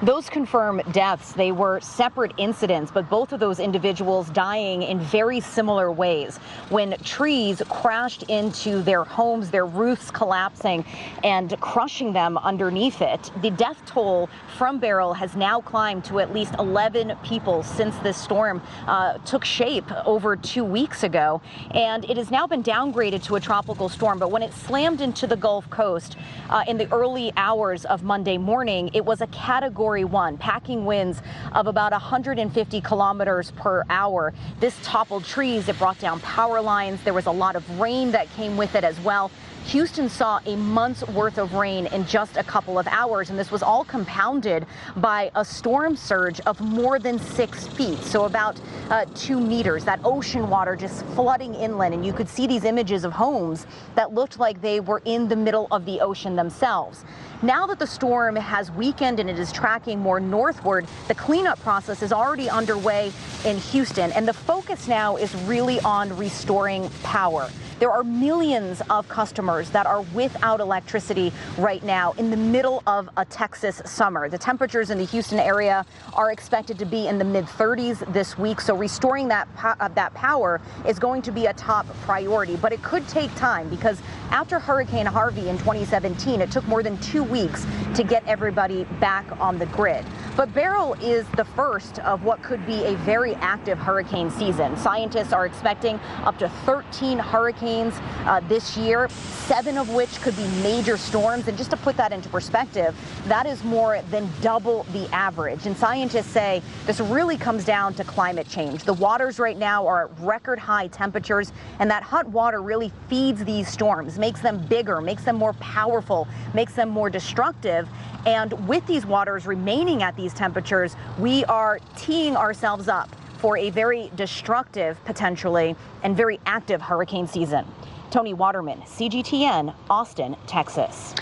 Those confirm deaths. They were separate incidents, but both of those individuals dying in very similar ways when trees crashed into their homes, their roofs collapsing and crushing them underneath it. The death toll from Beryl has now climbed to at least 11 people since this storm took shape over 2 weeks ago, and it has now been downgraded to a tropical storm. But when it slammed into the Gulf Coast in the early hours of Monday morning, it was a Category 1, packing winds of about 150 kilometers per hour. This toppled trees, it brought down power lines. There was a lot of rain that came with it as well. Houston saw a month's worth of rain in just a couple of hours, and this was all compounded by a storm surge of more than 6 feet, so about 2 meters. That ocean water just flooding inland, and you could see these images of homes that looked like they were in the middle of the ocean themselves. Now that the storm has weakened and it is tracking more northward, the cleanup process is already underway in Houston, and the focus now is really on restoring power. There are millions of customers that are without electricity right now in the middle of a Texas summer. The temperatures in the Houston area are expected to be in the mid-30s this week, so restoring that power is going to be a top priority. But it could take time because after Hurricane Harvey in 2017, it took more than 2 weeks to get everybody back on the grid. But Beryl is the first of what could be a very active hurricane season. Scientists are expecting up to 13 hurricanes this year, 7 of which could be major storms. And just to put that into perspective, that is more than double the average. And scientists say this really comes down to climate change. The waters right now are at record high temperatures, and that hot water really feeds these storms, makes them bigger, makes them more powerful, makes them more destructive. And with these waters remaining at these temperatures, we are teeing ourselves up for a very destructive, potentially, and very active hurricane season. Tony Waterman, CGTN, Austin, Texas.